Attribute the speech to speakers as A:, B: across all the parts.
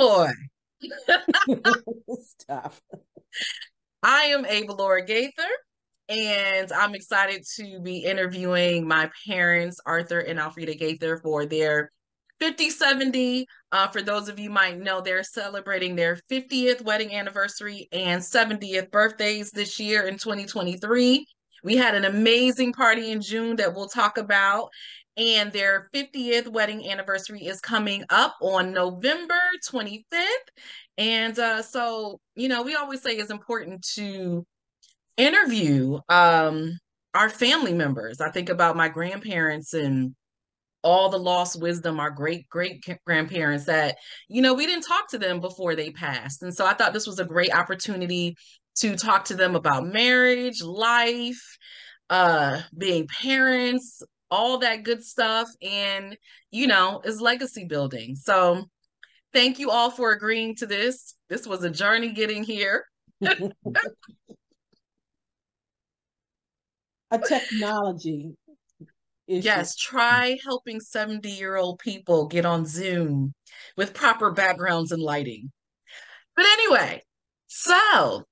A: boy.
B: Stop.
A: I am Avalaura Gaither, and I'm excited to be interviewing my parents, Arthur and Alfreda Gaither, for their 50/70. For those of you might know, they're celebrating their 50th wedding anniversary and 70th birthdays this year in 2023. We had an amazing party in June that we'll talk about, and their 50th wedding anniversary is coming up on November 25th. And we always say it's important to interview our family members. I think about my grandparents and all the lost wisdom, our great grandparents that, we didn't talk to them before they passed. And so I thought this was a great opportunity to talk to them about marriage, life, being parents, all that good stuff. And, is legacy building. So thank you all for agreeing to this. This was a journey getting here.
B: A technology issue.
A: Yes, try helping 70-year-old people get on Zoom with proper backgrounds and lighting. But anyway, so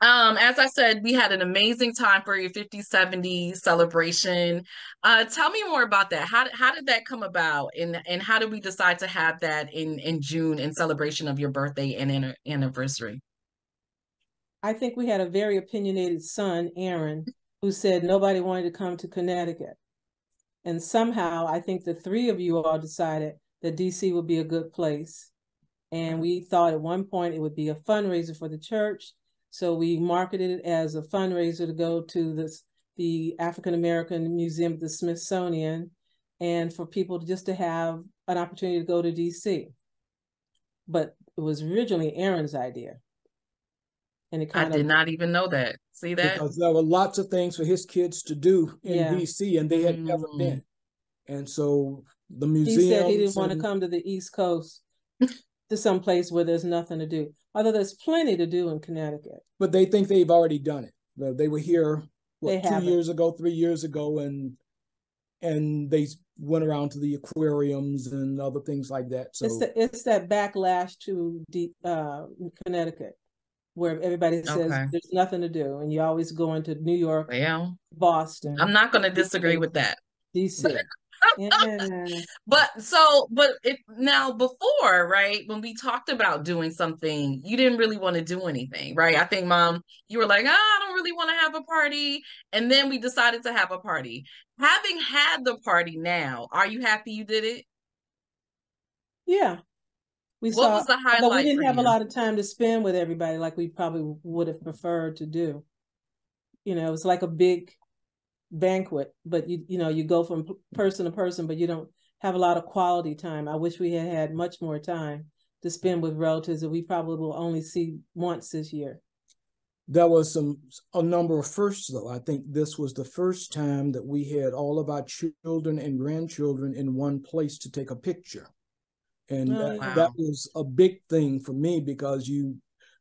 A: as I said, we had an amazing time for your 50/70 celebration. Tell me more about that. How did that come about, and how did we decide to have that in June in celebration of your birthday and anniversary?
B: I think we had a very opinionated son, Aaron, who said nobody wanted to come to Connecticut. And somehow I think the three of you all decided that DC would be a good place. And we thought at one point it would be a fundraiser for the church. So we marketed it as a fundraiser to go to the African American Museum at the Smithsonian, and for people just to have an opportunity to go to DC. But it was originally Aaron's idea. And
A: I did not even know that. See that?
C: Because there were lots of things for his kids to do in DC, and they had never been. And so the museum.
B: He said he didn't want to come to the East Coast to some place where there's nothing to do. Although there's plenty to do in Connecticut.
C: But they think they've already done it. They were here 3 years ago, and they went around to the aquariums and other things like that. So
B: it's that backlash to Connecticut, where everybody says there's nothing to do, and you always go into New York, Boston.
A: I'm not going to disagree with that.
B: DC. Yeah.
A: But now before, right, when we talked about doing something, you didn't really want to do anything, right? I think, Mom, you were like, I don't really want to have a party. And then we decided to have a party. Having had the party now, are you happy you did it?
B: Yeah.
A: What was the highlight?
B: We didn't have a lot of time to spend with everybody like we probably would have preferred to do. It was like a big banquet, but you go from person to person, but you don't have a lot of quality time. I wish we had much more time to spend with relatives that we probably will only see once this year.
C: There was a number of firsts, though. I think this was the first time that we had all of our children and grandchildren in one place to take a picture. And that was a big thing for me, because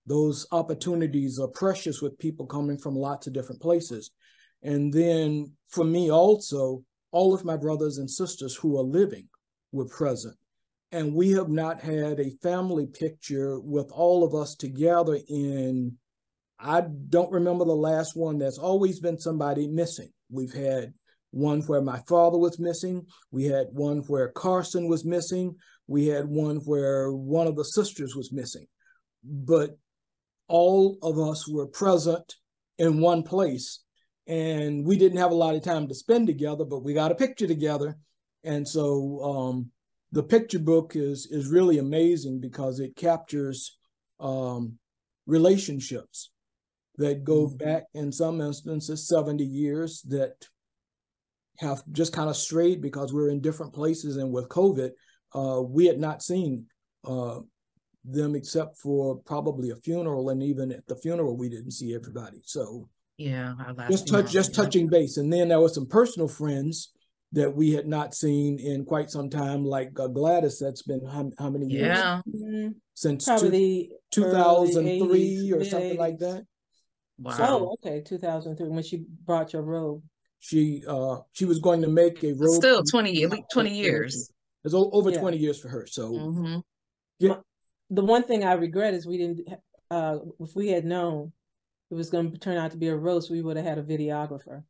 C: those opportunities are precious with people coming from lots of different places. And then for me also, all of my brothers and sisters who are living were present. And we have not had a family picture with all of us together I don't remember the last one. There's always been somebody missing. We've had one where my father was missing. We had one where Carson was missing. We had one where one of the sisters was missing. But all of us were present in one place. And we didn't have a lot of time to spend together, but we got a picture together. And so the picture book is really amazing, because it captures relationships that go back, in some instances, 70 years, that have just kind of strayed because we're in different places. And with COVID, we had not seen them except for probably a funeral. And even at the funeral, we didn't see everybody. So just touching base. And then there were some personal friends that we had not seen in quite some time, like Gladys. That's been how many years? Since probably 2003 or something like that.
A: Wow.
B: Oh, okay, 2003, when she brought your robe.
C: She was going to make a robe.
A: Still 20 years.
C: It's over 20 years for her. So
B: the one thing I regret is we didn't, if we had known it was going to turn out to be a roast, we would have had a videographer.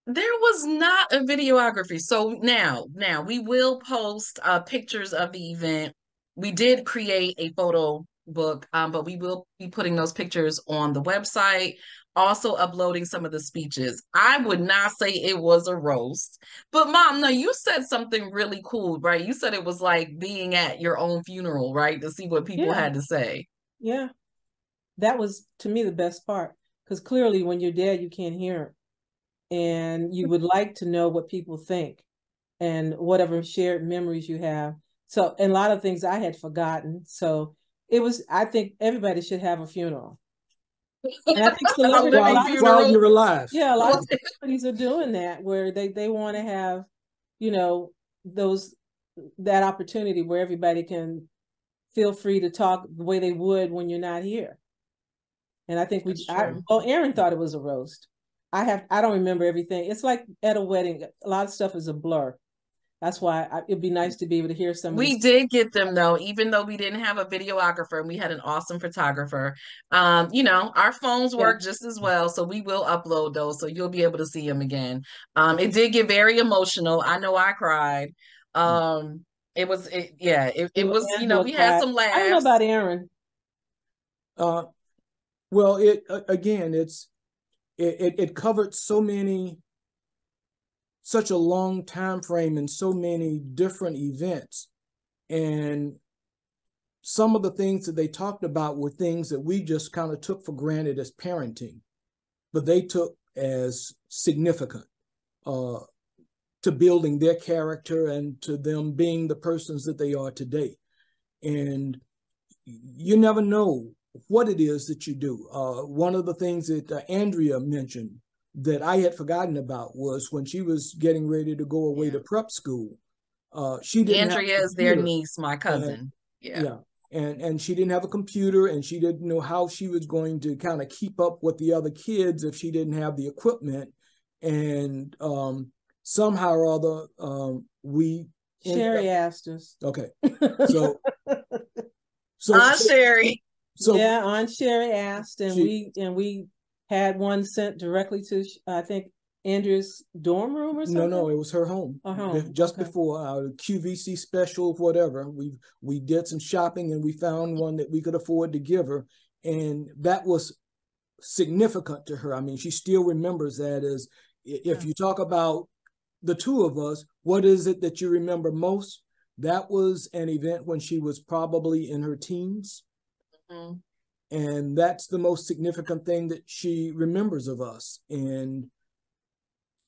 A: There was not a videography. So now we will post pictures of the event. We did create a photo book, but we will be putting those pictures on the website, also uploading some of the speeches. I would not say it was a roast, but Mom, no, you said something really cool, right? You said it was like being at your own funeral, right? To see what people had to say.
B: Yeah. That was, to me, the best part, because clearly when you're dead, you can't hear it. And you would like to know what people think and whatever shared memories you have. So, and a lot of things I had forgotten. So it was, I think everybody should have a funeral. And I think celebrities,
C: while you're alive.
B: Yeah, a lot of celebrities are doing that, where they want to have, you know, that opportunity where everybody can feel free to talk the way they would when you're not here. And I think well, Aaron thought it was a roast. I don't remember everything. It's like at a wedding, a lot of stuff is a blur. That's why it'd be nice to be able to hear some.
A: We did get them though, even though we didn't have a videographer and we had an awesome photographer. You know, our phones work just as well, so we will upload those, so you'll be able to see them again. It did get very emotional. I know I cried. It was, you know, we had some laughs.
B: I don't know about Aaron.
C: Well, it covered such a long time frame and so many different events. And some of the things that they talked about were things that we just kind of took for granted as parenting, but they took as significant to building their character and to them being the persons that they are today. And you never know what it is that you do. One of the things that Andrea mentioned that I had forgotten about was when she was getting ready to go away to prep school. She didn't.
A: Andrea is their niece, my cousin.
C: And she didn't have a computer, and she didn't know how she was going to kind of keep up with the other kids if she didn't have the equipment. And somehow or other,
B: Sherry asked us.
C: Okay,
A: Aunt Sherry.
B: Aunt Sherry asked, and we had one sent directly to I think Andrea's dorm room or something.
C: No, it was her home. Just before our QVC special, whatever. We did some shopping and we found one that we could afford to give her, and that was significant to her. I mean, she still remembers that. As if you talk about the two of us, what is it that you remember most? That was an event when she was probably in her teens. And that's the most significant thing that she remembers of us. And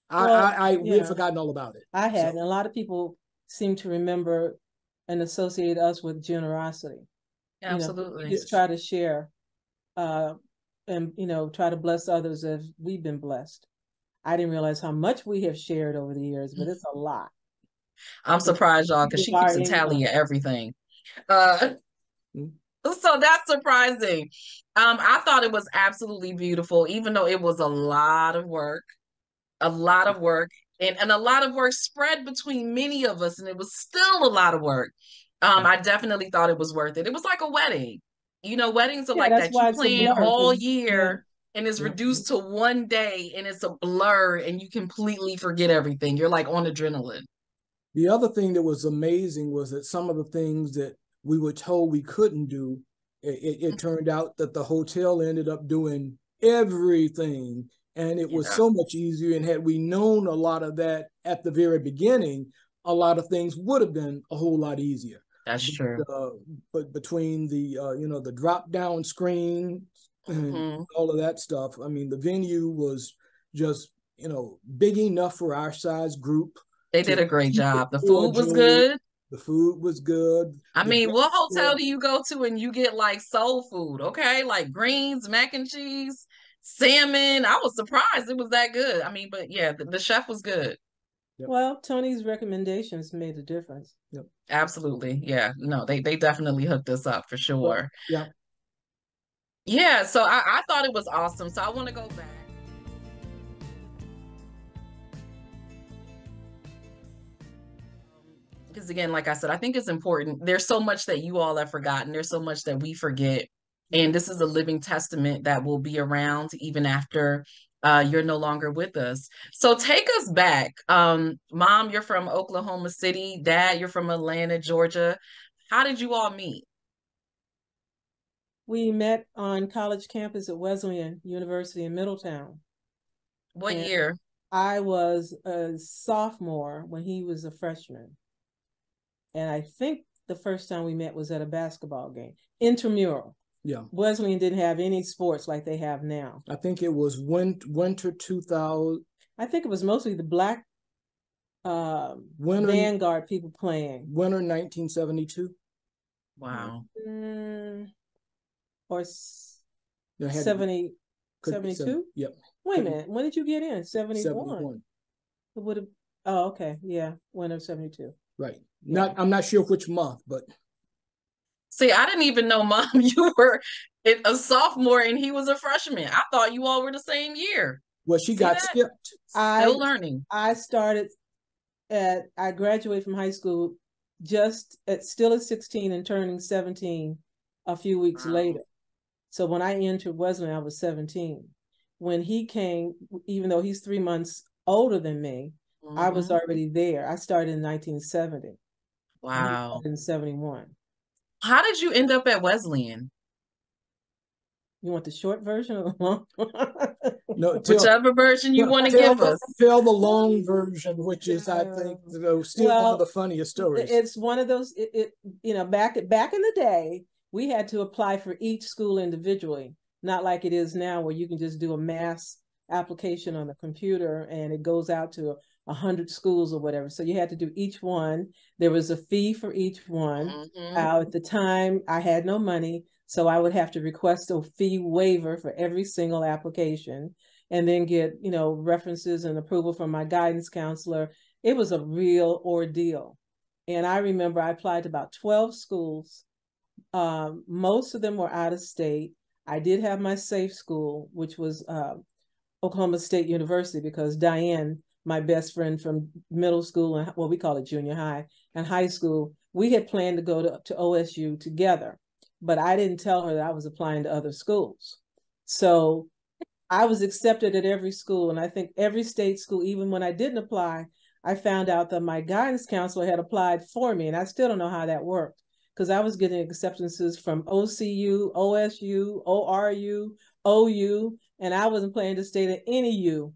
C: we had forgotten all about it.
B: I had, and a lot of people seem to remember and associate us with generosity.
A: Absolutely.
B: We just try to share and, try to bless others as we've been blessed. I didn't realize how much we have shared over the years, but it's a lot.
A: I'm surprised, y'all, because she keeps a tally of everything. So that's surprising. I thought it was absolutely beautiful, even though it was a lot of work, and a lot of work spread between many of us, and it was still a lot of work. I definitely thought it was worth it. It was like a wedding. Weddings are like that. You plan all year and it's reduced to one day and it's a blur and you completely forget everything. You're like on adrenaline.
C: The other thing that was amazing was that some of the things that we were told we couldn't do, it turned out that the hotel ended up doing everything, and it was so much easier. And had we known a lot of that at the very beginning, a lot of things would have been a whole lot easier.
A: That's true.
C: But between the the drop down screen and all of that stuff, I mean, the venue was just big enough for our size group.
A: They did a great job. The food was good.
C: The food was good.
A: I mean, what hotel do you go to and you get like soul food? Okay, like greens, mac and cheese, salmon. I was surprised it was that good. I mean, but yeah, the chef was good.
B: Well, Tony's recommendations made a difference.
A: Absolutely. Yeah. No, they definitely hooked us up for sure.
C: Yeah.
A: So I thought it was awesome. So I want to go back. because again, like I said, I think it's important. There's so much that you all have forgotten. There's so much that we forget. And this is a living testament that will be around even after you're no longer with us. So take us back. Mom, you're from Oklahoma City. Dad, you're from Atlanta, Georgia. How did you all meet?
B: We met on college campus at Wesleyan University in Middletown.
A: What
B: And
A: year?
B: I was a sophomore when he was a freshman. And I think the first time we met was at a basketball game, intramural.
C: Yeah.
B: Wesleyan didn't have any sports like they have now.
C: I think it was winter 2000.
B: I think it was mostly the black Vanguard people playing.
C: Winter 1972.
A: Wow.
B: Or 70, 72?
C: Yep.
B: Wait a minute. When did you get in? 71.
C: 71.
B: It would have. Oh, okay. Yeah. Winter of 72.
C: Right. Yeah. I'm not sure which month, but.
A: See, I didn't even know, Mom, you were a sophomore and he was a freshman. I thought you all were the same year.
C: Well, she got skipped.
A: Still learning.
B: I graduated from high school still at 16 and turning 17 a few weeks later. So when I entered Wesleyan, I was 17. When he came, even though he's 3 months older than me, I was already there. I started in 1970.
A: Wow.
B: In 71.
A: How did you end up at Wesleyan?
B: You want the short version or the long?
C: No,
A: whichever version you want to give us.
C: Tell the long version, which is, I think, still one of the funniest stories.
B: It's one of those. Back in the day, we had to apply for each school individually, not like it is now, where you can just do a mass application on the computer and it goes out to 100 schools or whatever. So you had to do each one. There was a fee for each one. At the time, I had no money, so I would have to request a fee waiver for every single application, and then get references and approval from my guidance counselor. It was a real ordeal. And I remember I applied to about 12 schools. Most of them were out of state. I did have my safe school, which was Oklahoma State University, because Diane, my best friend from middle school, and we call it junior high, and high school, we had planned to go to OSU together, but I didn't tell her that I was applying to other schools. So I was accepted at every school, and I think every state school, even when I didn't apply, I found out that my guidance counselor had applied for me, and I still don't know how that worked, because I was getting acceptances from OCU, OSU, ORU, OU, and I wasn't planning to stay at any U.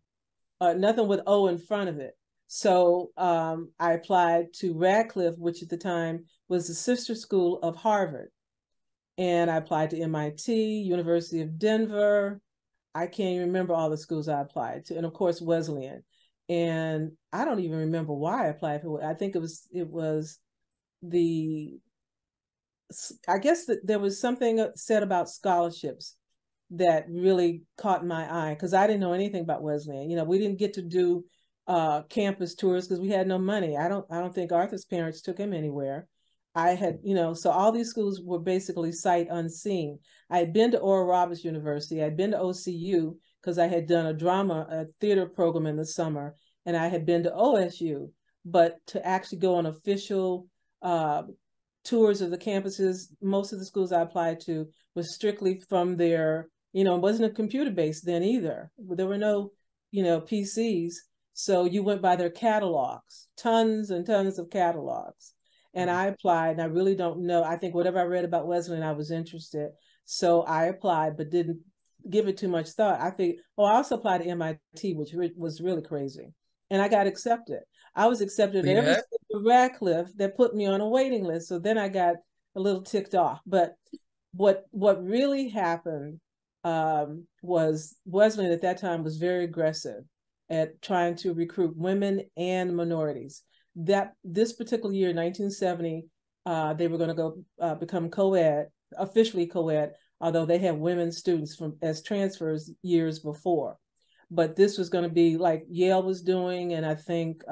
B: Nothing with O in front of it. So I applied to Radcliffe, which at the time was the sister school of Harvard. And I applied to MIT, University of Denver. I can't even remember all the schools I applied to. And of course, Wesleyan. And I don't even remember why I applied for it. I think I guess that there was something said about scholarships that really caught my eye, because I didn't know anything about Wesleyan. We didn't get to do campus tours because we had no money. I don't think Arthur's parents took him anywhere. I had, so all these schools were basically sight unseen. I had been to Oral Roberts University. I'd been to OCU because I had done a theater program in the summer, and I had been to OSU. But to actually go on official tours of the campuses, most of the schools I applied to was strictly from their, it wasn't a computer based then either. There were no, PCs. So you went by their catalogs, tons and tons of catalogs. And I applied, and I really don't know. I think whatever I read about Wesleyan, I was interested. So I applied, but didn't give it too much thought. I think, I also applied to MIT, which was really crazy. And I got accepted. I was accepted at every school at Radcliffe that put me on a waiting list. So then I got a little ticked off. But what really happened was Wesleyan at that time was very aggressive at trying to recruit women and minorities. This particular year, 1970, they were going to go become co-ed, officially co-ed, although they had women students as transfers years before. But this was going to be like Yale was doing, and I think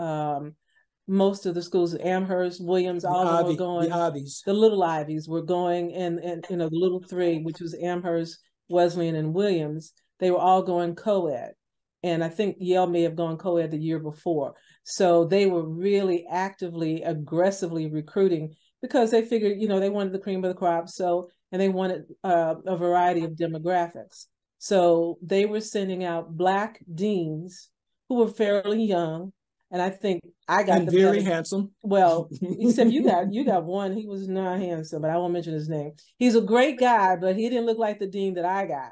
B: most of the schools, Amherst, Williams, all of them were going.
C: The Ivies.
B: The little Ivies were going, and the little three, which was Amherst, Wesleyan, and Williams, they were all going co-ed. And I think Yale may have gone co-ed the year before. So they were really actively, aggressively recruiting because they figured, they wanted the cream of the crop. So, and they wanted a variety of demographics. So they were sending out Black deans who were fairly young. And I think I got
C: the very handsome.
B: Well, except you got one. He was not handsome, but I won't mention his name. He's a great guy, but he didn't look like the dean that I got.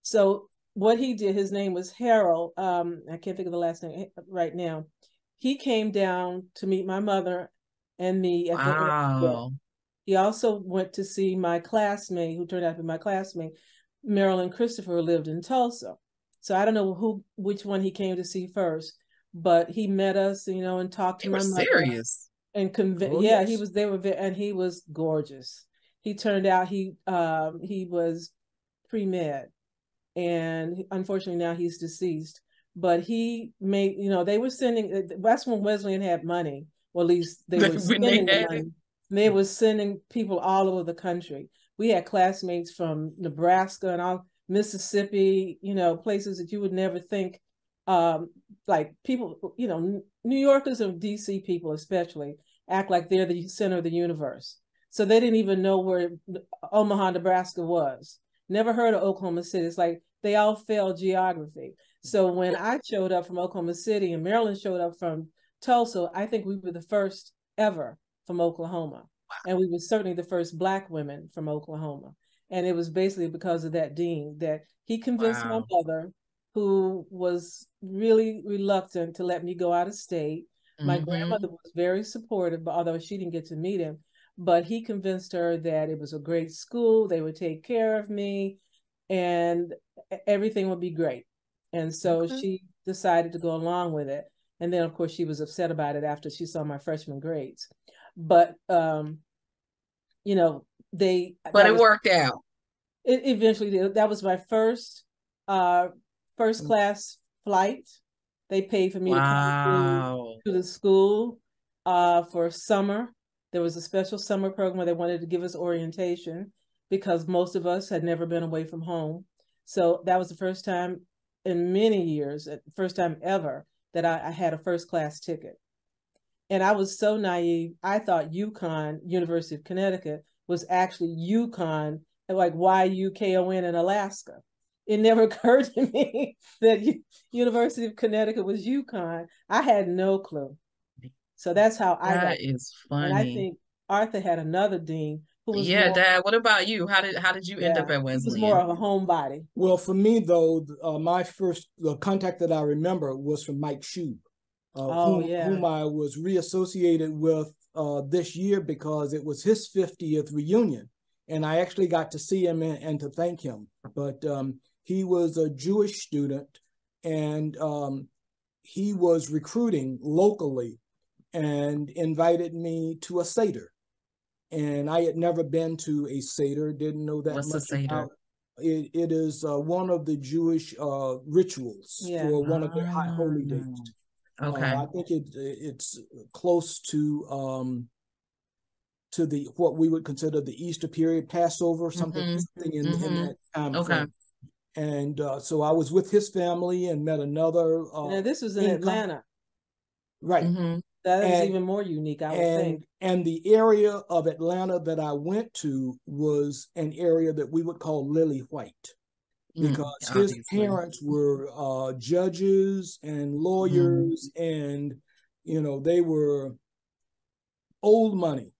B: So what he did, his name was Harold. I can't think of the last name right now. He came down to meet my mother and me at the airport. He also went to see my classmate, who turned out to be my classmate, Marilyn Christopher, who lived in Tulsa. So I don't know which one he came to see first, but he met us, and talked to my mother.
A: Serious.
B: And
C: yes.
B: and he was gorgeous. He turned out he was pre-med, and unfortunately now he's deceased. But he made, they were sending. That's when Wesleyan had money, or at least they were spending the money. They were sending people all over the country. We had classmates from Nebraska and all Mississippi, places that you would never think. Like people, New Yorkers and DC people especially act like they're the center of the universe. So they didn't even know where Omaha, Nebraska was. Never heard of Oklahoma City. It's like they all failed geography. So when I showed up from Oklahoma City and Marilyn showed up from Tulsa, I think we were the first ever from Oklahoma. And we were certainly the first Black women from Oklahoma. And it was basically because of that dean that he convinced my mother, who was really reluctant to let me go out of state. My grandmother was very supportive, but although she didn't get to meet him, but he convinced her that it was a great school, they would take care of me, and everything would be great. And so she decided to go along with it. And then, of course, she was upset about it after she saw my freshman grades. But, But
A: it worked out.
B: It eventually did. That was my first class flight. They paid for me to come to the school for summer. There was a special summer program where they wanted to give us orientation because most of us had never been away from home. So that was the first time in many years, first time ever, that I had a first class ticket. And I was so naive. I thought UConn, University of Connecticut, was actually UConn, like YUKON in Alaska. It never occurred to me that University of Connecticut was UConn. I had no clue. So that's how I got.
A: That is funny.
B: And I think Arthur had another dean who was
A: Dad. What about you? How did you end up at Wesleyan?
B: He was more of a homebody.
C: Well, for me though, my first contact that I remember was from Mike Shube, whom I was reassociated with this year because it was his 50th reunion, and I actually got to see him and to thank him. But he was a Jewish student, and he was recruiting locally and invited me to a Seder. And I had never been to a Seder, didn't know that much about it. It is one of the Jewish rituals for one of their high holy days. Okay. I think it's close to the what we would consider the Easter period, Passover, something in that time frame. And so I was with his family and met another.
B: Now this was in Atlanta,
C: right?
B: That is even more unique, I would think.
C: And the area of Atlanta that I went to was an area that we would call Lily White, because his parents were judges and lawyers, and they were old money.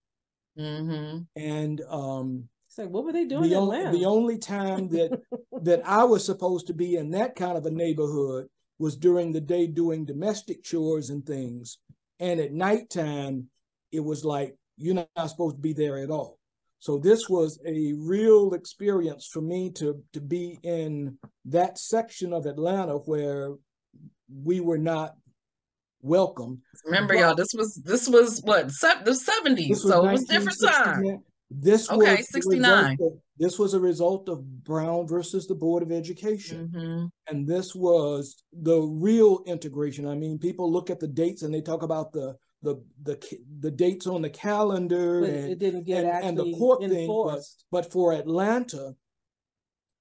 C: And
B: it's like, what were they doing in Atlanta?
C: The only time that I was supposed to be in that kind of a neighborhood was during the day doing domestic chores and things. And at nighttime, it was like, you're not supposed to be there at all. So this was a real experience for me to be in that section of Atlanta where we were not welcome.
A: Remember, y'all, this was what, the 70s, so it was different time.
C: This was
A: 69.
C: This was a result of Brown versus the Board of Education. And this was the real integration. I mean, people look at the dates and they talk about the dates on the calendar,
B: but it didn't get
C: and the court enforced. Thing. But for Atlanta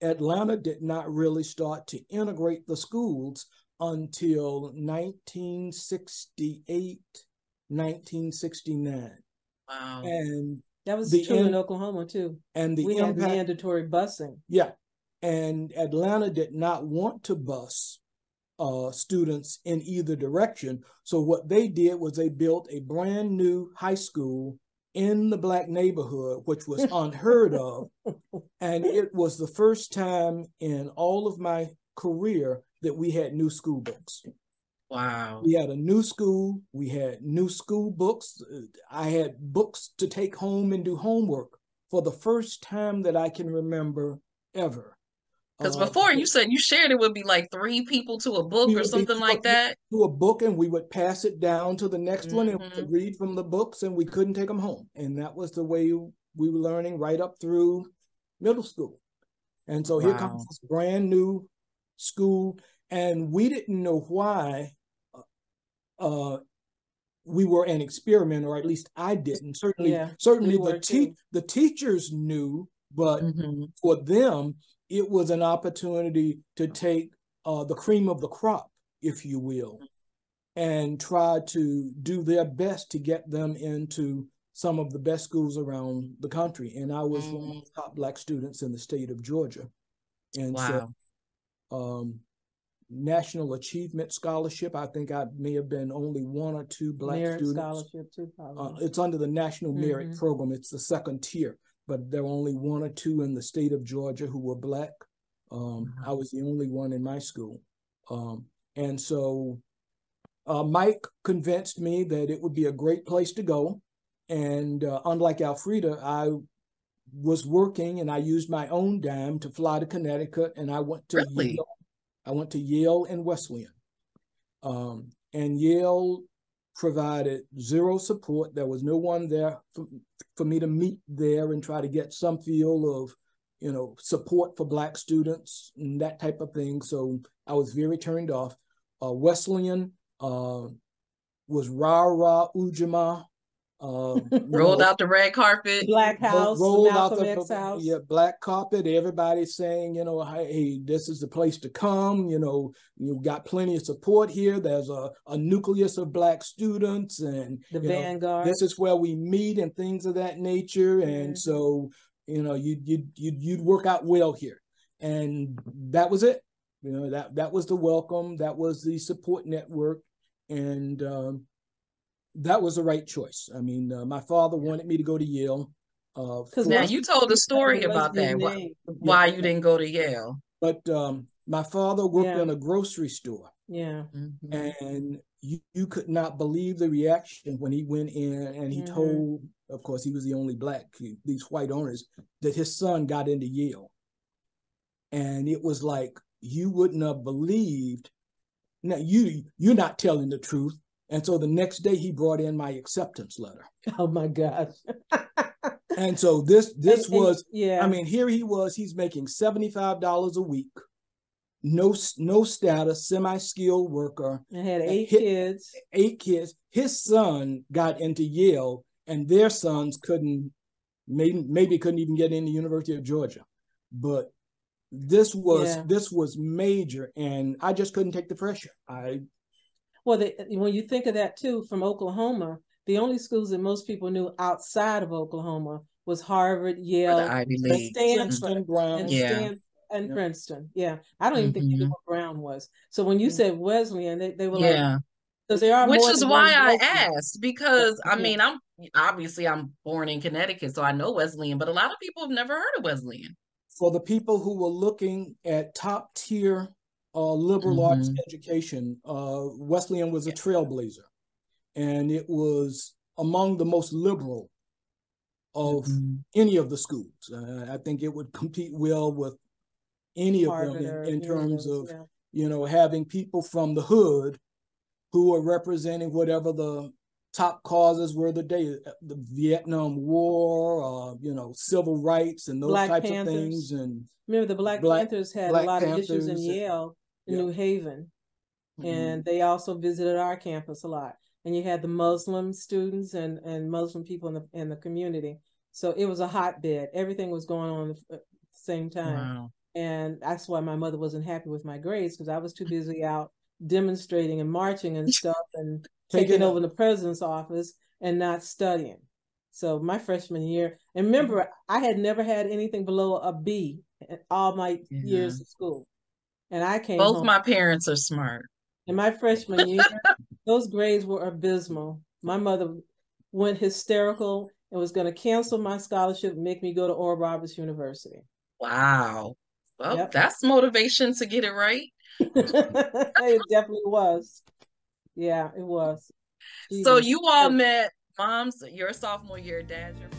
C: did not really start to integrate the schools until 1968, 1969.
A: Wow.
C: And
B: that was true in Oklahoma too.
C: And
B: we had mandatory busing.
C: Yeah. And Atlanta did not want to bus students in either direction. So what they did was they built a brand new high school in the Black neighborhood, which was unheard of. And it was the first time in all of my career that we had new school books.
A: Wow.
C: We had a new school. We had new school books. I had books to take home and do homework for the first time that I can remember ever.
A: Because before you said you shared it would be like 3 people to a book or something like that.
C: To a book, and we would pass it down to the next one and we could read from the books, and we couldn't take them home. And that was the way we were learning right up through middle school. And so here comes this brand new school, and we didn't know why we were an experiment, or at least I didn't. Certainly the teachers knew, but for them, it was an opportunity to take the cream of the crop, if you will, and try to do their best to get them into some of the best schools around the country. And I was one of the top Black students in the state of Georgia. And so National Achievement Scholarship, I think I may have been only 1 or 2 Black
B: Merit
C: students.
B: Scholarship too, probably.
C: It's under the National Merit Program. It's the 2nd tier, but there were only 1 or 2 in the state of Georgia who were Black. I was the only one in my school. And so Mike convinced me that it would be a great place to go. And unlike Alfreda, I was working and I used my own dime to fly to Connecticut, and I went to Yale. I went to Yale and Wesleyan. And Yale provided 0 support. There was no one there for me to meet there and try to get some feel of, support for Black students and that type of thing. So I was very turned off. Wesleyan was rah-rah Ujima.
A: Rolled out the red carpet.
B: Black house,
C: rolled out
B: Malcolm X house.
C: Yeah, black carpet. Everybody saying, hey, this is the place to come. You've got plenty of support here. There's a nucleus of Black students, and
B: the Vanguard.
C: This is where we meet and things of that nature. And so, you'd work out well here. And that was it. That was the welcome. That was the support network. And that was the right choice. I mean, my father wanted me to go to Yale.
A: Now, you told a story about that, why you didn't go to Yale.
C: But my father worked in a grocery store.
B: Yeah.
C: And you could not believe the reaction when he went in and he told, of course, he was the only Black, these white owners, that his son got into Yale. And it was like, you wouldn't have believed. Now, you're not telling the truth. And so the next day he brought in my acceptance letter.
B: Oh my gosh.
C: And so this was, I mean, here he was, he's making $75 a week, no status, semi-skilled worker.
B: And had 8 kids.
C: 8 kids. His son got into Yale, and their sons maybe couldn't even get into the University of Georgia. But this was major, and I just couldn't take the pressure.
B: Well, when you think of that too, from Oklahoma, the only schools that most people knew outside of Oklahoma was Harvard, Yale,
C: Stanford, Brown,
B: and Princeton. Yeah, I don't even think they knew what Brown was. So when you said Wesleyan, they were like, because they are.
A: Which is why I asked, because I mean, I'm born in Connecticut, so I know Wesleyan, but a lot of people have never heard of Wesleyan.
C: For the people who were looking at top tier liberal arts education, Wesleyan was a trailblazer, and it was among the most liberal of any of the schools. I think it would compete well with any of them in terms of having people from the hood who are representing whatever the top causes were the Vietnam War, civil rights and those
B: Black
C: types
B: Panthers.
C: of things. And
B: remember, the Black Panthers had a lot of issues in Yale, in New Haven, and they also visited our campus a lot. And you had the Muslim students and Muslim people in the community. So it was a hotbed. Everything was going on at the same time.
A: Wow.
B: And that's why my mother wasn't happy with my grades, because I was too busy out demonstrating and marching and stuff and taking over the president's office and not studying. So my freshman year, and remember, I had never had anything below a B in all my years of school. And I came
A: Both
B: home.
A: my parents are smart.
B: In my freshman year, those grades were abysmal. My mother went hysterical and was going to cancel my scholarship and make me go to Oral Roberts University.
A: Wow. Well, that's motivation to get it right.
B: It definitely was. Yeah, it was.
A: So you all met, mom's your sophomore year, dad's your